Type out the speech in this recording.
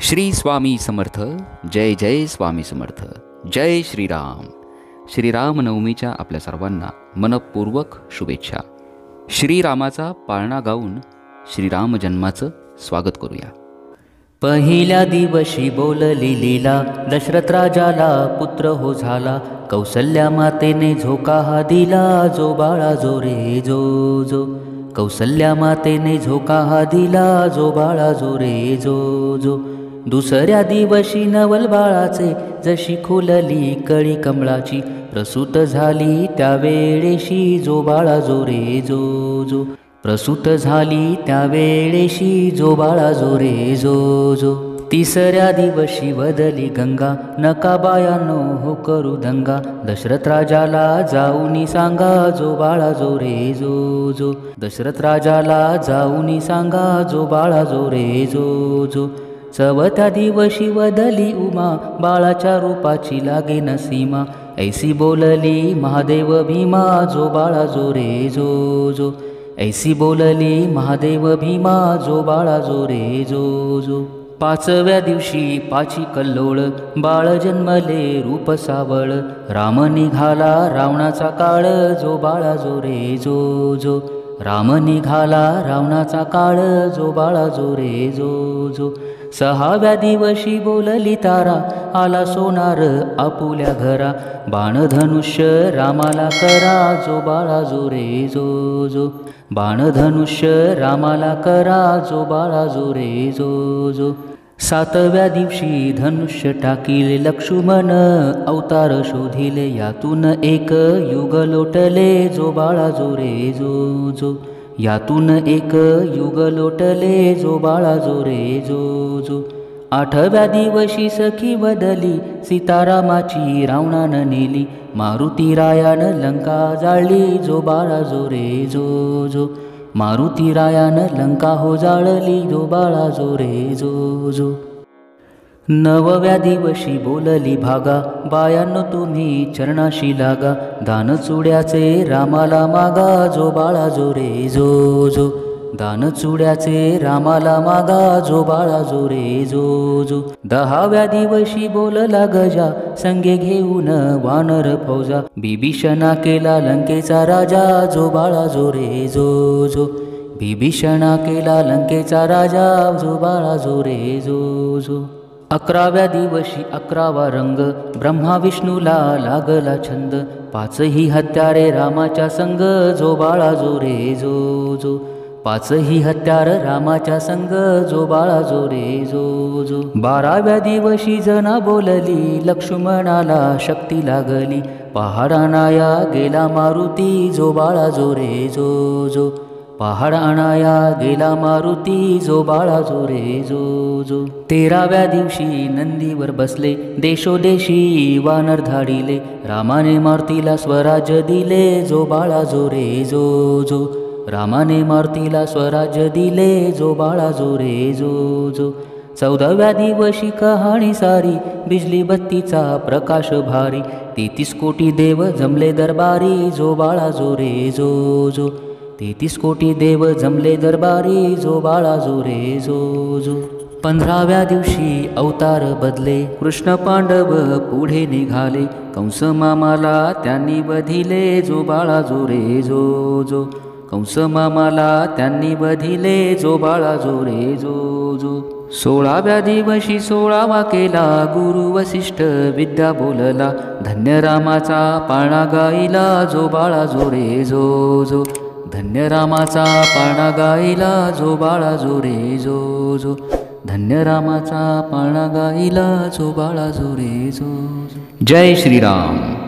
श्री स्वामी समर्थ. जय जय स्वामी समर्थ. जय श्रीराम. श्रीरामनवमीच्या आपल्या सर्वांना मनपूर्वक शुभेच्छा. श्रीरामाचा पाळणा गाऊन श्रीराम जन्माचं स्वागत करूया. पहिल्या दिवशी बोलली लीला, दशरथ राजाला पुत्र हो झाला. कौसल्या मातेने झोका हा दिला, जो बाळा जो रे जो जो. कौसल्या मातेने झोका हा दिला, जो बाळा जो रे जो जो. दुसऱ्या दिवशी नवल बाळाचे जशी खुलली कळी कमळाची, प्रसूत झाली त्यावेळेशी, जो बाळा जो रे जो जो. प्रसूत झाली त्यावेळेशी, जो बाळा जो रे जो जो. तिसऱ्या दिवशी वदली गंगा, नका बायानो हो करू दंगा. दशरथ राजाला जाऊनी सांगा, जो बाळा जो रे जो जो. दशरथ राजाला जाऊनी सांगा, जो बाळा जो रे जो जो. चवथ्या दिवशी वदली उमा, बाळाच्या रूपाची लागे न सीमा. ऐसी बोलली महादेव भीमा, जो बाळा जो रे जो जो. ऐसी बोलली महादेव भीमा, जो बाळा जो रे जो जो. पाचव्या दिवशी पाची कल्लोळ, बाळ जन्मले रूप सावळ. राम निघाला रावणाचा काळ, जो बाळा जो रे जो जो. राम निघाला रावणाचा काळ, जो बाळा जो रे जो जो. सहाव्या दिवशी बोलली तारा, आला सोनार आपुल्या घरा. बाणधनुष्य रामाला करा, जो बाळा जो रे जो जो. बाणधनुष्य रामाला करा, जो बाळा जो रे जो जो. सातव्या दिवशी धनुष्य टाकीले लक्ष्मण, अवतार शोधिले यातून एक युग लोटले, जो बाळा जो रे जो जो. यातून एक युग लोटले, जो बाळा जो रे जो जो. आठव्या दिवशी सखी बदली, सीतारामाची रावणानं नेली. मारुती रायानं लंका जाळली, जो बाळा जो रे जो जो. मारुती रायानं लंका हो जाळली, जो बाळा जो रे जो जो. नवव्या दिवशी बोलली भागा, बायांनो तुम्ही चरणाशी लागा. दान चुड्याचे रामाला मागा, जो बाळा जो रे जो जो. दान चुड्याचे रामाला मागा, जो बाळा जो रे जो जो. दहाव्या दिवशी बोलला गजा, संगे घेऊन वानर फौजा. बिभीषणा केला लंकेचा राजा, जो बाळा जो रे जो जो. बिभीषणा केला लंकेचा राजा, जो बाळा जो रे जो जो. अकराव्या दिवशी अकरावा रंग, ब्रह्मा विष्णूला लागला छंद. पाचही हत्यारे रामाच्या संग, जो बाळा जो रे जो जो. पाचही हत्यार रामाच्या संग, जो बाळा जो रे जो जो. बाराव्या दिवशी जना बोलली, लक्ष्मणाला शक्ती लागली. पहाडानाया गेला मारुती, जो बाळा जो रे जो जो. पहाड आणाया गेला मारुती, जो बाळा जो रे जो जो. तेराव्या दिवशी नंदीवर बसले, देशोदेशी वानर धाडिले. रामाने मारुतीला स्वराज्य दिले, जो बाळा जो रे जो जो. रामाने मारुतीला स्वराज्य दिले, जो बाळा जो रे जो जो. चौदाव्या दिवशी कहाणी सारी, बिजली बत्तीचा प्रकाश भारी. 33 कोटी देव जमले दरबारी, जो बाळा जो रे जो जो. 33 कोटी देव जमले दरबारी, जो बाळा जो रे जो जो. 15व्या दिवशी अवतार बदले, कृष्ण पांडव पुढे निघाले. कंस मामाला त्यांनी बधिले, जो बाळा जो रे जो जो. कंस मामाला त्यांनी बधिले, जो बाळा जो रे जो जो. 16व्या दिवशी 16वा केला, गुरु वसिष्ठ विद्या बोलला. धन्य रामाचा पाळणा गाईला, जो बाळा जो रे जो जो. धन्य रामाचा पाळणा गाईला, जो बाळा जो रे जो जो. धन्य रामाचा पाळणा गाईला, जो बाळा जो रे जो जो. जय श्रीराम.